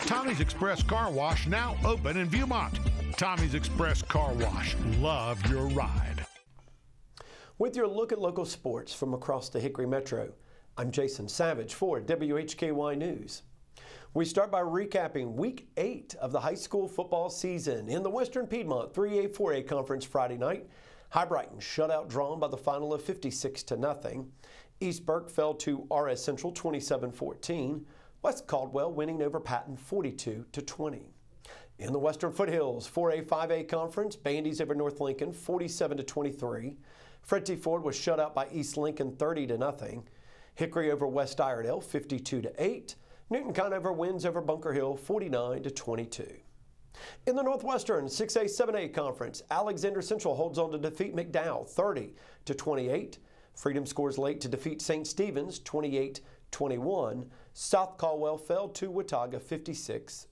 Tommy's Express Car Wash now open in Viewmont. Tommy's Express Car Wash. Love your ride. With your look at local sports from across the Hickory Metro, I'm Jason Savage for WHKY News. We start by recapping Week 8 of the high school football season. In the Western Piedmont 3A, 4A Conference Friday night, High Brighton shutout drawn by the final of 56-0. East Burke fell to RS Central 27-14. West Caldwell winning over Patton 42-20. In the Western Foothills 4A, 5A Conference, Bandy's over North Lincoln 47-23. Fred T. Ford was shut out by East Lincoln 30-0. Hickory over West Iredell 52-8. Newton Conover wins over Bunker Hill 49-22. In the Northwestern 6A, 7A Conference, Alexander Central holds on to defeat McDowell 30-28. Freedom scores late to defeat St. Stephen's 28-21. South Caldwell fell to Watauga 56-0.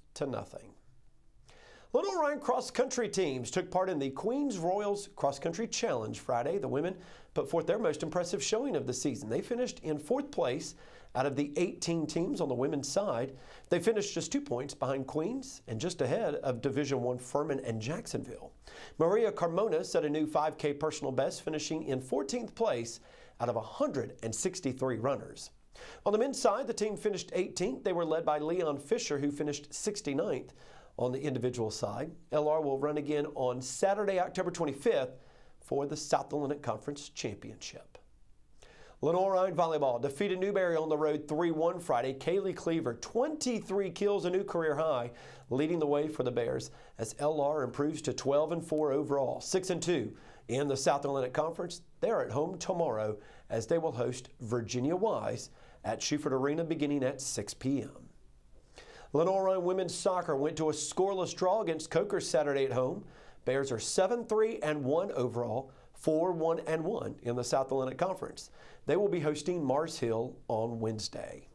Lenoir-Rhyne cross-country teams took part in the Queens Royals Cross Country Challenge Friday. The women put forth their most impressive showing of the season. They finished in 4th place out of the 18 teams on the women's side. They finished just 2 points behind Queens and just ahead of Division I Furman and Jacksonville. Maria Carmona set a new 5K personal best, finishing in 14th place out of 163 runners. On the men's side, the team finished 18th. They were led by Leon Fisher, who finished 69th. On the individual side, LR will run again on Saturday, October 25th for the South Atlantic Conference Championship. Lenoir-Rhyne volleyball defeated Newberry on the road 3-1 Friday. Kaylee Cleaver, 23 kills, a new career high, leading the way for the Bears as LR improves to 12-4 overall, 6-2 in the South Atlantic Conference. They're at home tomorrow as they will host Virginia Wise at Schufert Arena beginning at 6 p.m. Lenoir-Rhyne women's soccer went to a scoreless draw against Coker Saturday at home. Bears are 7-3-1 overall, 4-1-1 in the South Atlantic Conference. They will be hosting Mars Hill on Wednesday.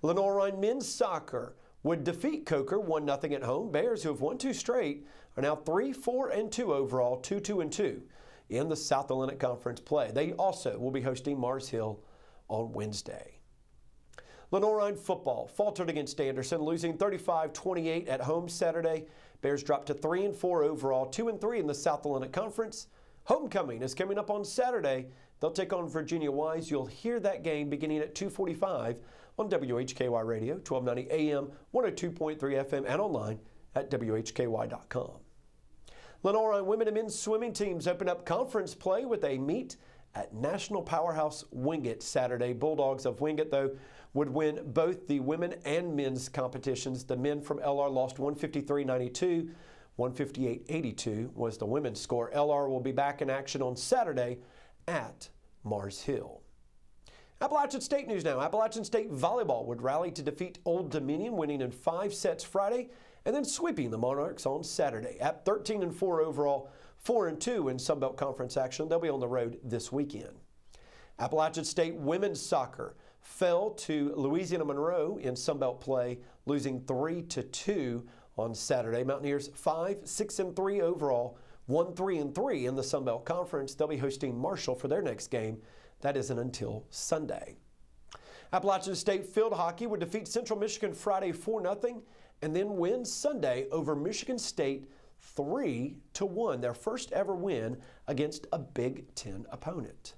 Lenoir-Rhyne men's soccer would defeat Coker 1-0 at home. Bears, who have won 2 straight, are now 3-4-2 overall, 2-2-2 in the South Atlantic Conference play. They also will be hosting Mars Hill on Wednesday. Lenoir-Rhyne football faltered against Anderson, losing 35-28 at home Saturday. Bears dropped to 3-4 overall, 2-3 in the South Atlantic Conference. Homecoming is coming up on Saturday. They'll take on Virginia Wise. You'll hear that game beginning at 2:45 on WHKY Radio, 1290 AM, 102.3 FM, and online at WHKY.com. Lenoir-Rhyne women and men's swimming teams open up conference play with a meet at National Powerhouse Wingate Saturday. Bulldogs of Wingate, though, would win both the women and men's competitions. The men from LR lost 153-92. 158-82 was the women's score. LR will be back in action on Saturday at Mars Hill. Appalachian State news now. Appalachian State volleyball would rally to defeat Old Dominion, winning in 5 sets Friday and then sweeping the Monarchs on Saturday. At 13-4 overall, 4-2 in Sunbelt Conference action. They'll be on the road this weekend. Appalachian State women's soccer fell to Louisiana Monroe in Sunbelt play, losing 3-2 on Saturday. Mountaineers 5-6-3 overall, 1-3-3 in the Sunbelt Conference. They'll be hosting Marshall for their next game. That isn't until Sunday. Appalachian State field hockey would defeat Central Michigan Friday 4-0 and then win Sunday over Michigan State 3-1, their first ever win against a Big Ten opponent.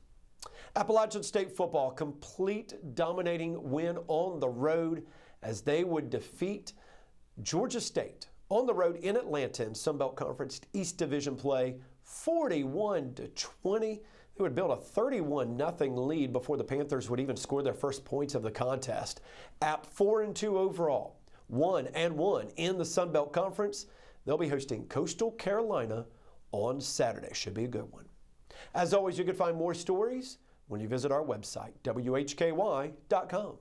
Appalachian State football, complete dominating win on the road as they would defeat Georgia State on the road in Atlanta in Sunbelt Conference East Division play, 41-20. They would build a 31-0 lead before the Panthers would even score their first points of the contest. App 4-2 overall, 1-1 in the Sunbelt Conference. They'll be hosting Coastal Carolina on Saturday. Should be a good one. As always, you can find more stories when you visit our website, WHKY.com.